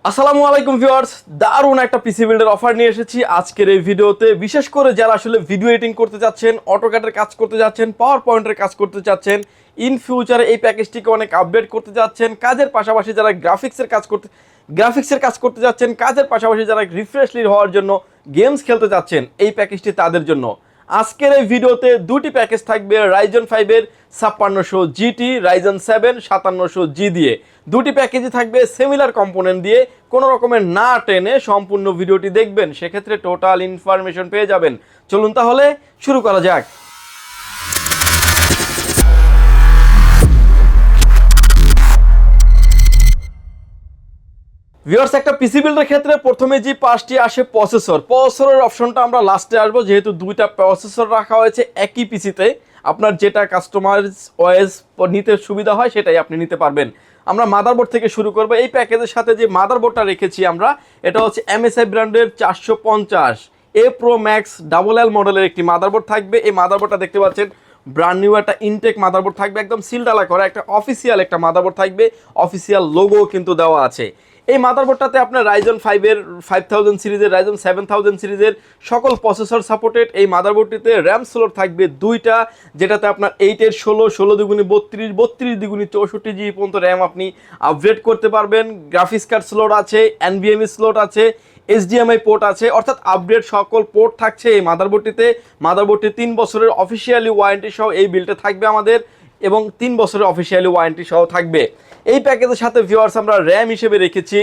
আসসালামু আলাইকুম ভিউয়ার্স, দারুণ একটা পিসি বিল্ডের অফার নিয়ে এসেছি আজকের এই ভিডিওতে। বিশেষ করে যারা আসলে ভিডিও এডিটিং করতে যাচ্ছেন, অটোক্যাডের কাজ করতে যাচ্ছেন, পাওয়ার পয়েন্টের কাজ করতে যাচ্ছেন, ইন ফিউচারে এই প্যাকেজটিকে অনেক আপডেট করতে যাচ্ছেন, কাজের পাশাপাশি যারা গ্রাফিক্সের কাজ করতে যাচ্ছেন, কাজের পাশাপাশি যারা রিফ্রেশলি হওয়ার জন্য গেমস খেলতে যাচ্ছেন, এই প্যাকেজটি তাদের জন্য। আজকের এই ভিডিওতে দুটি প্যাকেজ থাকবে রাইজন 5-এর 5600 জিটি, রাইজন 7 5700 জি দিয়ে। দুটি প্যাকেজই থাকবে সিমিলার কম্পোনেন্ট দিয়ে। কোনো রকমের না টেনে সম্পূর্ণ ভিডিওটি দেখবেন, সেক্ষেত্রে টোটাল ইনফরমেশন পেয়ে যাবেন। চলুন তাহলে শুরু করা যাক। ভিউয়ার্স, একটা পিসি বিল্ডের ক্ষেত্রে প্রথমে যে পাঁচটি আসে প্রসেসরের অপশনটা আমরা লাস্টে আসবো, যেহেতু দুইটা প্রসেসর রাখা হয়েছে একই পিসিতে। আপনার যেটা কাস্টমাইজ ওএস নিতে সুবিধা হয় সেটাই আপনি নিতে পারবেন। আমরা মাদারবোর্ড থেকে শুরু করব। এই প্যাকেজের সাথে যে মাদারবোর্ডটা রেখেছি আমরা, এটা হচ্ছে MSI ব্র্যান্ডের 450 এ প্রো ম্যাক্স ডাবল এল মডেলের একটি মাদারবোর্ড থাকবে। এই মাদারবোর্ডটা দেখতে পাচ্ছেন ব্র্যান্ড নিউ একটা ইনটেক মাদারবোর্ড থাকবে, একদম সিলডালা করা একটা অফিসিয়াল একটা মাদারবোর্ড থাকবে, অফিসিয়াল লোগো কিন্তু দেওয়া আছে। এই মাদারবোর্ডটাতে আপনার রাইজন 5-এর 5000 সিরিজের, রাইজন 7000 সিরিজের সকল প্রসেসর সাপোর্টেড। এই মাদারবোর্ডটিতে র্যাম স্লট থাকবে দুইটা, যেটাতে আপনার 8-এর 16, 16 দ্বিগুণে 32, 32 দ্বিগুণে 64 জিবি পর্যন্ত র্যাম আপনি আপগ্রেড করতে পারবেন। গ্রাফিক্স কার্ড স্লট আছে, NVMe স্লট আছে, HDMI পোর্ট আছে, অর্থাৎ আপডেট সকল পোর্ট থাকছে এই মাদারবোর্ডটিতে। মাদারবোর্ডটি 3 বছরের অফিসিয়ালি ওয়ারেন্টি সহ এই বিলটা থাকবে আমাদের, এবং 3 বছরের অফিসিয়ালি ওয়ারেন্টি সহ থাকবে। এই প্যাকেজের সাথে ভিউয়ার্স আমরা র্যাম হিসেবে রেখেছি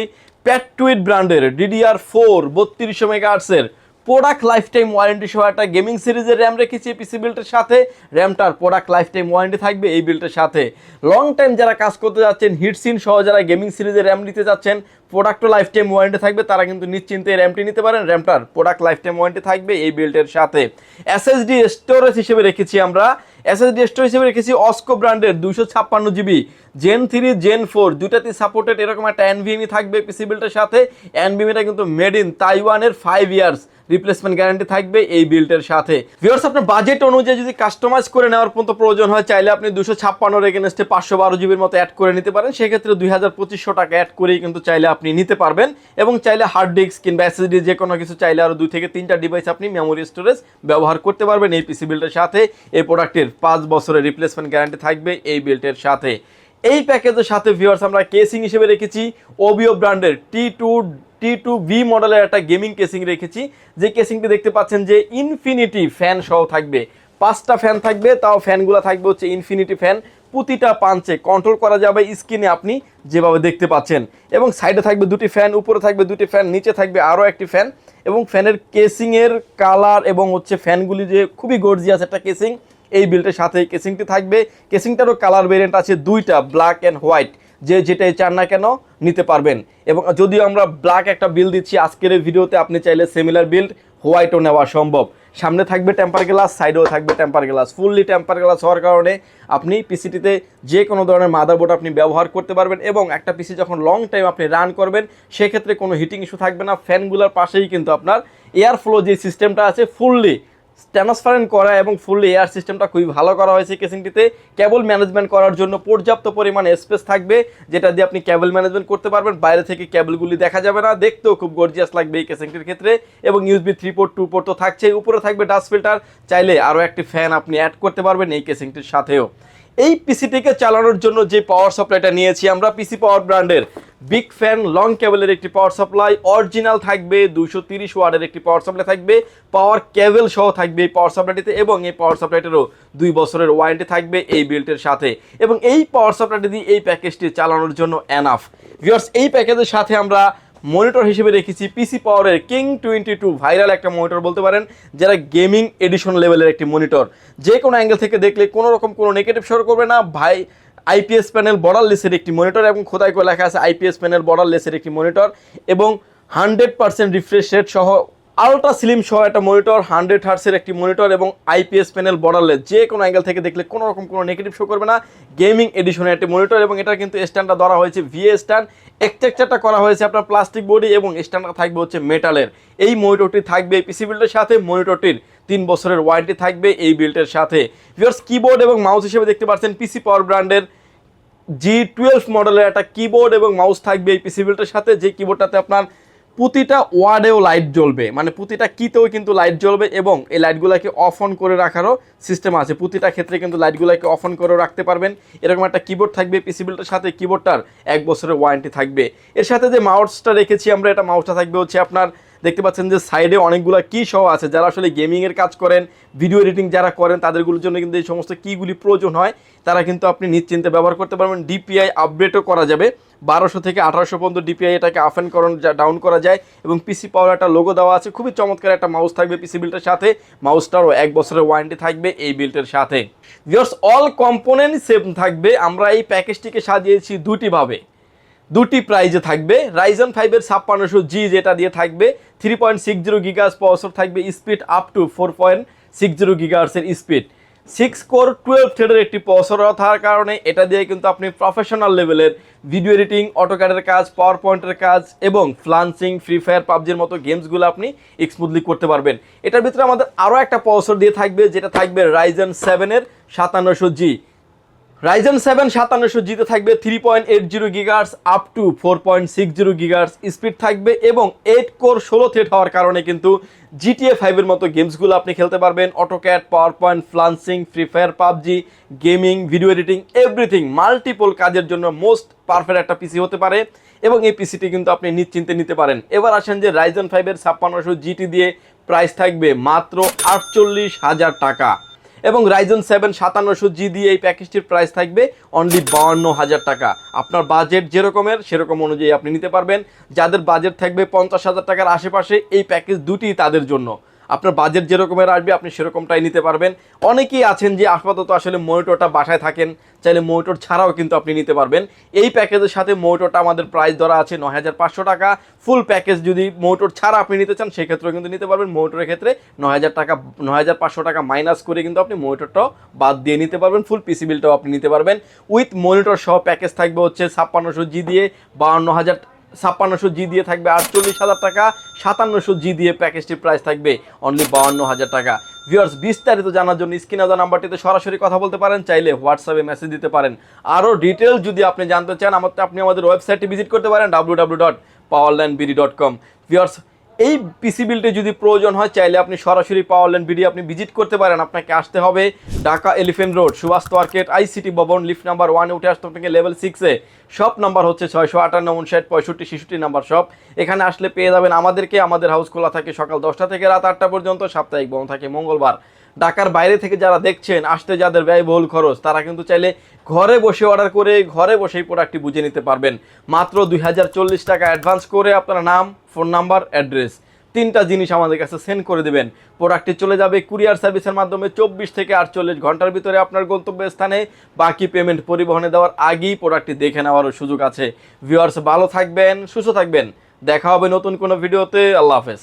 প্যাটুইট ব্র্যান্ডের DDR4 3200 মেগাহার্টজের প্রোডাক্ট লাইফ টাইম ওয়ারেন্টি সহ একটা গেমিং সিরিজের র্যাম রেখেছি পিসি বিল্ডের সাথে। র্যামটার প্রোডাক্ট লাইফ টাইম ওয়ারেন্টি থাকবে এই বিল্ডের সাথে। লং টাইম যারা কাজ করতে যাচ্ছেন, হিটসিন সহ যারা গেমিং সিরিজের র্যাম নিতে যাচ্ছেন, প্রোডাক্ট লাইফ টাইম ওয়ারেন্টি থাকবে, তারা কিন্তু নিশ্চিন্তে র্যামটি নিতে পারেন। র্যামটার প্রোডাক্ট লাইফ টাইম ওয়ারেন্টি থাকবে এই বিল্ডের সাথে। SSD স্টোরেজ হিসেবে রেখেছি আমরা, SSD স্টোরেজ হিসেবে রেখেছি অস্কো ব্র্যান্ডের 256 জিবি জেন 3 জেন 4 দুটাতেই সাপোর্টেড এরকম একটা NVMe থাকবে পিসি বিল্ডের সাথে। NVMeটা কিন্তু মেড ইন তাইওয়ানের 5 ইয়ার্স রিপ্লেসমেন্ট গ্যারান্টি থাকবে এই বিল্ডের সাথে। ভিউয়ার্স, আপনার বাজেট অনুযায়ী যদি কাস্টমাইজ করে নেওয়ার মতো প্রয়োজন হয়, চাইলে আপনি 256 এগেনস্টে 512 জিবির মতো অ্যাড করে নিতে পারেন। সেক্ষেত্রে 2500 টাকা অ্যাড করেই কিন্তু চাইলে আপনি নিতে পারবেন। এবং চাইলে হার্ড ডিস্ক কিংবা SSD যে কোনো কিছু চাইলে আরও 2 থেকে 3টা ডিভাইস আপনি মেমোরি স্টোরেজ ব্যবহার করতে পারবেন এই পিসি বিল্ডের সাথে। এই প্রোডাক্টের 5 বছরের রিপ্লেসমেন্ট গ্যারান্টি থাকবে এই বিল্ডের সাথে। এই প্যাকেজের সাথে ভিউয়ার্স আমরা কেসিং হিসেবে রেখেছি ওবিও ব্র্যান্ডের T2V মডেলের একটা গেমিং কেসিং রেখেছি। যে কেসিংটি দেখতে পাচ্ছেন যে ইনফিনিটি ফ্যান সহ থাকবে, 5টা ফ্যান থাকবে, তাও ফ্যানগুলো থাকবে হচ্ছে ইনফিনিটি ফ্যান। প্রতিটা পাঞ্চে কন্ট্রোল করা যাবে স্ক্রিনে আপনি যেভাবে দেখতে পাচ্ছেন। এবং সাইডে থাকবে দুটি ফ্যান, উপরে থাকবে দুটি ফ্যান, নিচে থাকবে আরও একটি ফ্যান। এবং ফ্যানের কেসিংয়ের কালার এবং হচ্ছে ফ্যানগুলি যে খুবই গর্জিয়াস একটা কেসিং এই বিল্ডের সাথে কেসিংটি থাকবে। কেসিংটারও কালার ভেরিয়েন্ট আছে দুইটা, ব্ল্যাক অ্যান্ড হোয়াইট, যে যেটাই চান না কেন নিতে পারবেন। এবং যদিও আমরা ব্ল্যাক একটা বিল্ড দিচ্ছি আজকের এই ভিডিওতে, আপনি চাইলে সিমিলার বিল্ড হোয়াইটও নেওয়া সম্ভব। সামনে থাকবে টেম্পার গ্লাস, সাইডেও থাকবে temper glass. Fully temper glass হওয়ার কারণে আপনি পিসিটিতে যে কোনো ধরনের মাদারবোর্ড আপনি ব্যবহার করতে পারবেন। এবং একটা পিসি যখন লং টাইম আপনি রান করবেন, সেক্ষেত্রে কোনো হিটিং ইস্যু থাকবে না। ফ্যানগুলোর পাশেই কিন্তু আপনার এয়ার ফ্লো যে সিস্টেমটা আছে ফুললি ট্রান্সপারেন্ট করা এবং ফুললি এয়ার সিস্টেমটা খুবই ভালো করা হয়েছে কেসিংটিতে। কেবল ম্যানেজমেন্ট করার জন্য পর্যাপ্ত পরিমাণে স্পেস থাকবে, যেটা দিয়ে আপনি কেবল ম্যানেজমেন্ট করতে পারবেন। বাইরে থেকে কেবলগুলি দেখা যাবে না, দেখতেও খুব গর্জিয়াস লাগবে এই কেসিংটির ক্ষেত্রে। এবং USB 3 পোর্ট 2 পোর্ট তো থাকছেই, উপরে থাকবে ডাস্ট ফিল্টার, চাইলে আরও একটি ফ্যান আপনি অ্যাড করতে পারবেন এই কেসিংটির সাথেও। এই পিসিটিকে চালানোর জন্য যে পাওয়ার সাপ্লাইটা নিয়েছি আমরা পিসি পাওয়ার ব্র্যান্ডের বিগ ফ্যান লং কেবলের একটি পাওয়ার সাপ্লাই অরিজিনাল থাকবে, 230 ওয়াটের একটি পাওয়ার সাপ্লাই থাকবে, পাওয়ার কেবল সহ থাকবে এই পাওয়ার সাপ্লাইটিতে। এবং এই পাওয়ার সাপ্লাইটারও 2 বছরের ওয়ারেন্টি থাকবে এই বিল্ডের সাথে। এবং এই পাওয়ার সাপ্লাইটি দিয়ে এই প্যাকেজটি চালানোর জন্য এনাফ। ভিউয়ার্স, এই প্যাকেজের সাথে আমরা মনিটর হিসেবে রেখেছি পিসি পাওয়ারের কিং 22, ভাইরাল একটা মনিটর বলতে পারেন, যারা গেমিং এডিশন লেভেলের একটি মনিটর। যে কোনো অ্যাঙ্গেল থেকে দেখলে কোনো রকম কোনো নেগেটিভ শো করবে না। IPS প্যানেল বর্ডারলেসের একটি মনিটর, এবং খোদাই করে লেখা আছে IPS প্যানেল বর্ডারলেসের একটি মনিটর, এবং 100% রিফ্রেশ রেট সহ আলট্রা স্লিম সহ একটা মনিটর, 100 হার্টসের একটি মনিটর, এবং IPS প্যানেল বর্ডারলেস। যে কোনো অ্যাঙ্গেল থেকে দেখলে কোনো রকম কোনো নেগেটিভ শো করবে না। গেমিং এডিশনের একটি মনিটর, এবং এটা কিন্তু স্ট্যান্ডটা ধরা হয়েছে VA স্ট্যান্ড, এক্সট্রাকচারটা করা হয়েছে আপনার প্লাস্টিক বডি, এবং স্ট্যান্ডটা থাকবে হচ্ছে মেটালের। এই মনিটরটি থাকবে এই পিসি বিল্ডের সাথে। মনিটরটির 3 বছরের ওয়ারেন্টি থাকবে এই বিল্ডের সাথে। ভিউয়ার্স, কিবোর্ড এবং মাউস হিসেবে দেখতে পাচ্ছেন পিসি পাওয়ার ব্র্যান্ডের G12 মডেলের একটা কিবোর্ড এবং মাউস থাকবে এই পিসি বিল্ডের সাথে, যে কিবোর্ডটাতে আপনার প্রতিটা ওয়ার্ডেও লাইট জ্বলবে, মানে প্রতিটা কিতেও কিন্তু লাইট জ্বলবে এবং এই লাইটগুলোকে অফ অন করে রাখারও সিস্টেম আছে। প্রতিটা ক্ষেত্রে কিন্তু লাইটগুলোকে অফ অন করেও রাখতে পারবেন। এরকম একটা কিবোর্ড থাকবে পিসি বিল্ডের সাথে, কিবোর্ডটার 1 বছরের ওয়ারেন্টি থাকবে। এর সাথে যে মাউসটা রেখেছি আমরা, এটা মাউসটা থাকবে হচ্ছে আপনার, দেখতে পাচ্ছেন যে সাইডে অনেকগুলো কি সহ আছে। যারা আসলে গেমিংয়ের কাজ করেন, ভিডিও এডিটিং যারা করেন, তাদেরগুলোর জন্য কিন্তু এই সমস্ত কিগুলি প্রয়োজন হয়, তারা কিন্তু আপনি নিশ্চিন্তে ব্যবহার করতে পারবেন। ডিপিআই আপডেটও করা যাবে, 1200 থেকে 1800 পর্যন্ত ডিপিআই এটাকে আপ অ্যান্ড ডাউন করা যায় এবং পিসি পাওয়ার একটা লোগো দেওয়া আছে। খুবই চমৎকার একটা মাউস থাকবে পিসি বিল্ডের সাথে, মাউসটারও 1 বছরের ওয়ারেন্টি থাকবে এই বিল্ডের সাথে। ভিউয়ার্স, অল কম্পোনেন্ট সেম থাকবে। আমরা এই প্যাকেজটিকে সাজিয়েছি দুটি প্রাইজে থাকবে। রাইজেন 5-এর 5600G যেটা দিয়ে থাকবে 3.60 গিগাহার্টজ প্রসেসর থাকবে, স্পিড আপ টু 4.60 গিগাহার্টজের স্পিড, 6 কোর 12 থ্রেডের একটি প্রসেসর থাকার কারণে এটা দিয়ে কিন্তু আপনি প্রফেশনাল লেভেলের ভিডিও এডিটিং, অটোক্যাডের কাজ, পাওয়ার পয়েন্টের কাজ এবং ফ্লান্সিং, ফ্রি ফায়ার, পাবজির মতো গেমসগুলো আপনি স্মুথলি করতে পারবেন। এটার ভিতরে আমাদের আরও একটা প্রসেসর দিয়ে থাকবে, যেটা থাকবে রাইজেন 7-এর 5700G। রাইজেন 7 5700G-তে থাকবে 3.80 gigahertz up to 4.60 gigahertz speed থাকবে এবং 8 কোর 16 থ্রেড হওয়ার কারণে কিন্তু GTA 5-এর মতো গেমসগুলো আপনি খেলতে পারবেন। AutoCAD, power point, freelancing, free fire, PUBG, gaming, video editing, everything multiple কাজের জন্য মোস্ট পারফেক্ট একটা পিসি হতে পারে এবং এই পিসিটি কিন্তু আপনি নিশ্চিন্তে নিতে পারেন। এবার আসেন যে রাইজেন 5-এর 5600GT দিয়ে প্রাইস থাকবে মাত্র 48,000 টাকা এবং রাইজেন 7 5700G দিয়ে এই প্যাকেজটির প্রাইস থাকবে অনলি 52,000 টাকা। আপনার বাজেট যেরকমের সেরকম অনুযায়ী আপনি নিতে পারবেন। যাদের বাজেট থাকবে 50,000 টাকার আশেপাশে, এই প্যাকেজ দুটি তাদের জন্য। আপনার বাজেট যেরকমের আসবে আপনি সেরকমটাই নিতে পারবেন। অনেকেই আছেন যে আপাতত আসলে মনিটরটা বাসায় থাকেন, চাইলে মনিটর ছাড়াও কিন্তু আপনি নিতে পারবেন। এই প্যাকেজের সাথে মনিটরটা আমাদের প্রাইস ধরা আছে 9,500 টাকা। ফুল প্যাকেজ যদি মনিটর ছাড়া আপনি নিতে চান সেক্ষেত্রেও কিন্তু নিতে পারবেন। মনিটরের ক্ষেত্রে 9,000 টাকা 9,500 টাকা মাইনাস করে কিন্তু আপনি মনিটরটাও বাদ দিয়ে নিতে পারবেন। ফুল পিসি বিলটাও আপনি নিতে পারবেন। উইথ মনিটর সহ প্যাকেজ থাকবে হচ্ছে 5600G দিয়ে 5600G দিয়ে থাকবে 48,000 টাকা, 5700G দিয়ে প্যাকেজটির প্রাইস থাকবে অনলি 52,000 টাকা। ভিউয়ার্স, বিস্তারিত জানার জন্য স্ক্রিনে দেওয়া নাম্বারটিতে সরাসরি কথা বলতে পারেন, চাইলে হোয়াটসঅ্যাপে মেসেজ দিতে পারেন। আরও ডিটেল যদি আপনি জানতে চান আপনি আমাদের ওয়েবসাইটটি ভিজিট করতে পারেন www.powerlandbd.com। ভিউয়ার্স, এই পিসি বিলটি যদি প্রয়োজন হয় চাইলে আপনি সরাসরি পাওয়ারল্যান্ড বিডি আপনি ভিজিট করতে পারেন। আপনাকে আসতে হবে Dhaka elephant road, Subhash market, ICT Bhaban, lift number 1-এ উঠে আসতে আপনাকে লেভেল 6-এ। শপ নাম্বার হচ্ছে 658, 59, 65, 66 নাম্বার শপ। এখানে আসলে পেয়ে যাবেন আমাদেরকে। আমাদের হাউস খোলা থাকে সকাল 10টা থেকে রাত 8টা পর্যন্ত, সাপ্তাহিক বন্ধ থাকে মঙ্গলবার। ঢাকার বাইরে থেকে যারা দেখছেন, আসতে যাদের ব্যয়বহুল খরচ, তারা কিন্তু চাইলে ঘরে বসে অর্ডার করে ঘরে বসেই প্রোডাক্টটি বুঝে নিতে পারবেন। মাত্র 2040 টাকা অ্যাডভান্স করে আপনার নাম, ফোন নাম্বার, অ্যাড্রেস 3টা জিনিস আমাদের কাছে সেন্ড করে দেবেন। প্রোডাক্টটি চলে যাবে কুরিয়ার সার্ভিসের মাধ্যমে 24 থেকে 48 ঘন্টার ভিতরে আপনার গন্তব্যস্থানে। বাকি পেমেন্ট পরিবহনে দেওয়ার আগেই প্রোডাক্টটি দেখে নেওয়ারও সুযোগ আছে। ভিউয়ার্স, ভালো থাকবেন, সুস্থ থাকবেন। দেখা হবে নতুন কোনো ভিডিওতে। আল্লাহ হাফেজ।